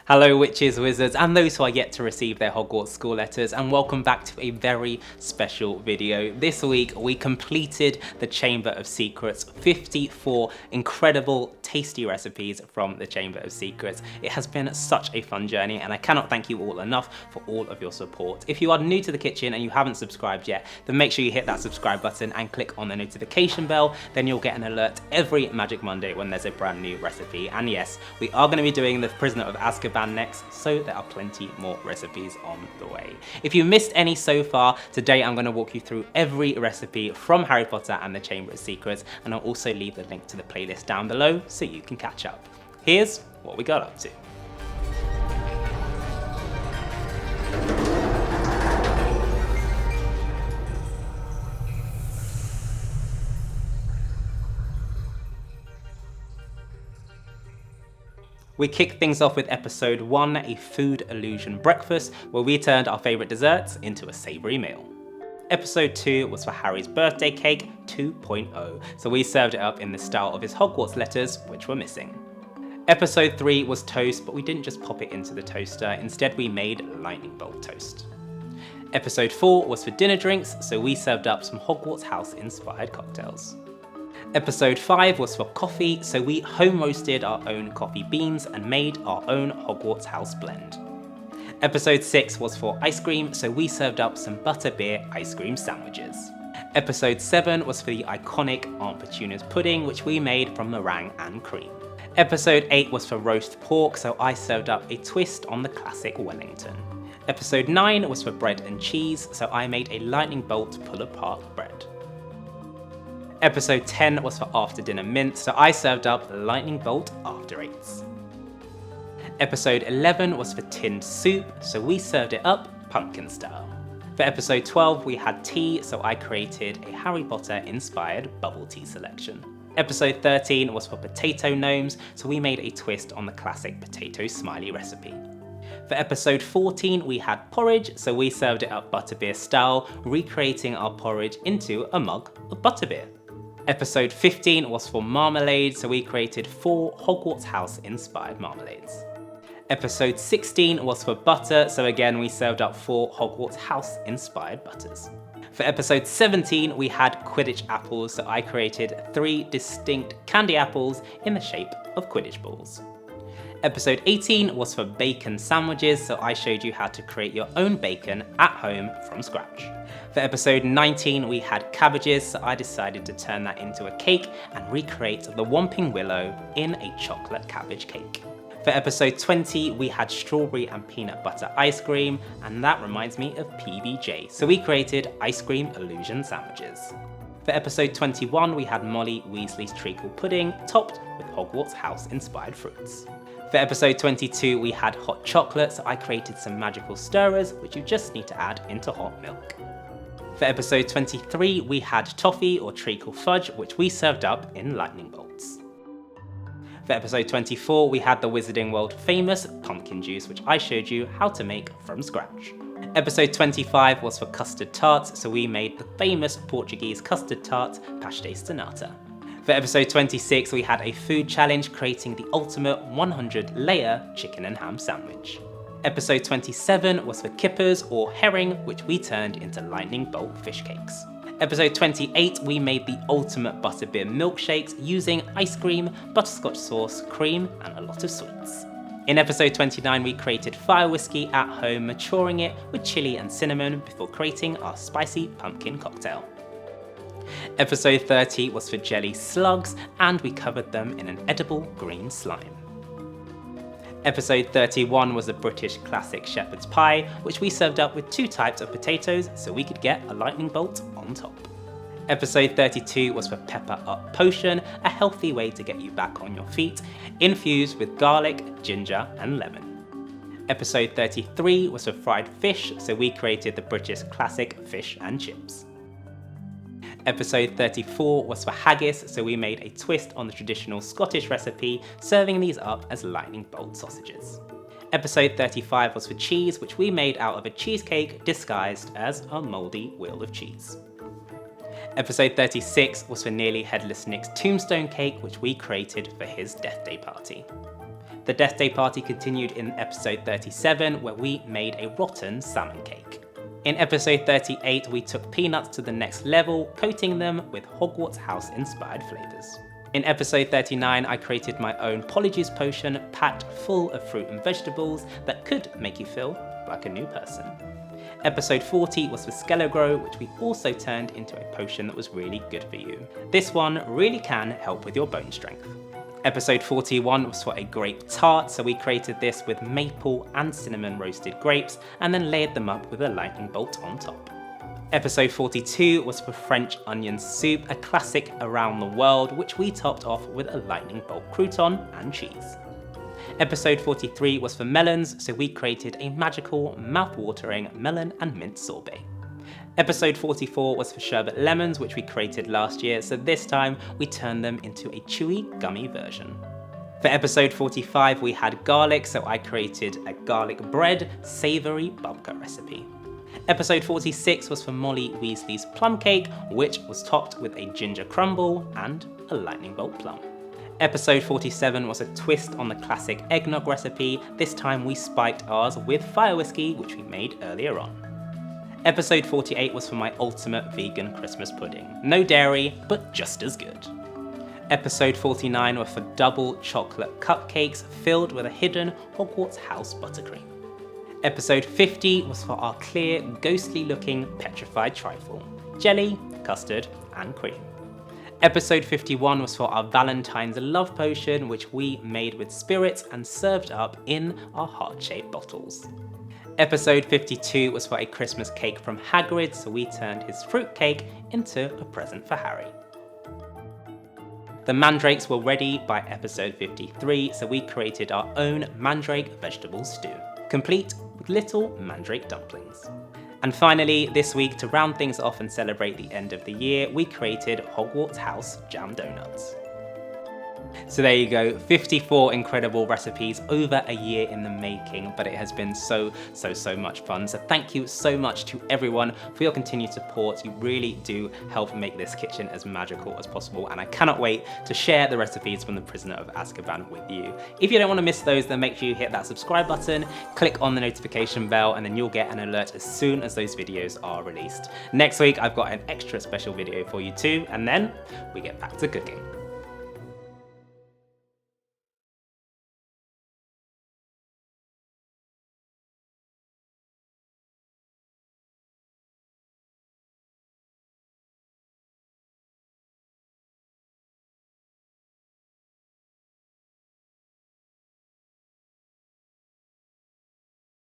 Hello witches, wizards, and those who are yet to receive their Hogwarts school letters, and welcome back to a very special video. This week we completed the Chamber of Secrets, 54 incredible tasty recipes from the Chamber of Secrets. It has been such a fun journey and I cannot thank you all enough for all of your support. If you are new to the kitchen and you haven't subscribed yet, then make sure you hit that subscribe button and click on the notification bell, then you'll get an alert every Magic Monday when there's a brand new recipe. And yes, we are going to be doing the Prisoner of Azkaban next, so there are plenty more recipes on the way. If you missed any so far, today I'm going to walk you through every recipe from Harry Potter and the Chamber of Secrets, and I'll also leave the link to the playlist down below so you can catch up. Here's what we got up to. We kicked things off with episode 1, a food illusion breakfast, where we turned our favourite desserts into a savoury meal. Episode 2 was for Harry's birthday cake 2.0, so we served it up in the style of his Hogwarts letters, which were missing. Episode 3 was toast, but we didn't just pop it into the toaster, instead we made lightning bolt toast. Episode 4 was for dinner drinks, so we served up some Hogwarts House inspired cocktails. Episode 5 was for coffee, so we home roasted our own coffee beans and made our own Hogwarts House blend. Episode 6 was for ice cream, so we served up some butterbeer ice cream sandwiches. Episode 7 was for the iconic Aunt Petunia's pudding, which we made from meringue and cream. Episode 8 was for roast pork, so I served up a twist on the classic Wellington. Episode 9 was for bread and cheese, so I made a lightning bolt pull-apart bread. Episode 10 was for after dinner mince, so I served up lightning bolt after eights. Episode 11 was for tinned soup, so we served it up pumpkin style. For episode 12 we had tea, so I created a Harry Potter inspired bubble tea selection. Episode 13 was for potato gnomes, so we made a twist on the classic potato smiley recipe. For episode 14 we had porridge, so we served it up butterbeer style, recreating our porridge into a mug of butterbeer. Episode 15 was for marmalade, so we created 4 Hogwarts House inspired marmalades. Episode 16 was for butter, so again we served up 4 Hogwarts House inspired butters. For episode 17 we had Quidditch Apples, so I created 3 distinct candy apples in the shape of Quidditch balls. Episode 18 was for bacon sandwiches, so I showed you how to create your own bacon at home from scratch. For episode 19 we had cabbages, so I decided to turn that into a cake and recreate the Whomping Willow in a chocolate cabbage cake. For episode 20 we had strawberry and peanut butter ice cream, and that reminds me of PBJ, so we created ice cream illusion sandwiches. For episode 21 we had Molly Weasley's treacle pudding topped with Hogwarts House inspired fruits. For episode 22 we had hot chocolate, so I created some magical stirrers which you just need to add into hot milk. For episode 23 we had toffee or treacle fudge, which we served up in lightning bolts. For episode 24 we had the Wizarding World famous pumpkin juice, which I showed you how to make from scratch. Episode 25 was for custard tarts, so we made the famous Portuguese custard tart pastéis de nata. For episode 26 we had a food challenge creating the ultimate 100 layer chicken and ham sandwich. Episode 27 was for kippers or herring, which we turned into lightning bolt fish cakes. Episode 28 we made the ultimate butterbeer milkshakes using ice cream, butterscotch sauce, cream and a lot of sweets. In episode 29 we created fire whiskey at home, maturing it with chili and cinnamon before creating our spicy pumpkin cocktail. Episode 30 was for jelly slugs, and we covered them in an edible green slime. Episode 31 was a British classic shepherd's pie, which we served up with 2 types of potatoes so we could get a lightning bolt on top. Episode 32 was for Pepper Up Potion, a healthy way to get you back on your feet, infused with garlic, ginger and lemon. Episode 33 was for fried fish, so we created the British classic fish and chips. Episode 34 was for haggis, so we made a twist on the traditional Scottish recipe, serving these up as lightning bolt sausages. Episode 35 was for cheese, which we made out of a cheesecake disguised as a mouldy wheel of cheese. Episode 36 was for Nearly Headless Nick's tombstone cake, which we created for his death day party. The Death Day party continued in episode 37, where we made a rotten salmon cake. In episode 38, we took peanuts to the next level, coating them with Hogwarts house inspired flavours. In episode 39, I created my own Polyjuice potion packed full of fruit and vegetables that could make you feel like a new person. Episode 40 was for Skelligro, which we also turned into a potion that was really good for you. This one really can help with your bone strength. Episode 41 was for a grape tart, so we created this with maple and cinnamon roasted grapes and then layered them up with a lightning bolt on top. Episode 42 was for French onion soup, a classic around the world, which we topped off with a lightning bolt crouton and cheese. Episode 43 was for melons, so we created a magical, mouth-watering melon and mint sorbet. Episode 44 was for sherbet lemons, which we created last year, so this time we turned them into a chewy, gummy version. For episode 45 we had garlic, so I created a garlic bread, savoury babka recipe. Episode 46 was for Molly Weasley's plum cake, which was topped with a ginger crumble and a lightning bolt plum. Episode 47 was a twist on the classic eggnog recipe. This time we spiked ours with fire whiskey, which we made earlier on. Episode 48 was for my ultimate vegan Christmas pudding. No dairy, but just as good. Episode 49 was for double chocolate cupcakes filled with a hidden Hogwarts house buttercream. Episode 50 was for our clear, ghostly looking petrified trifle. Jelly, custard, and cream. Episode 51 was for our Valentine's love potion, which we made with spirits and served up in our heart-shaped bottles. Episode 52 was for a Christmas cake from Hagrid, so we turned his fruit cake into a present for Harry. The mandrakes were ready by episode 53, so we created our own mandrake vegetable stew, complete with little mandrake dumplings. And finally, this week, to round things off and celebrate the end of the year, we created Hogwarts House Jam Donuts. So there you go, 54 incredible recipes over a year in the making, but it has been so much fun. So thank you so much to everyone for your continued support. You really do help make this kitchen as magical as possible, and I cannot wait to share the recipes from the Prisoner of Azkaban with you. If you don't want to miss those, then make sure you hit that subscribe button, click on the notification bell, and then you'll get an alert as soon as those videos are released. Next week, I've got an extra special video for you too, and then we get back to cooking.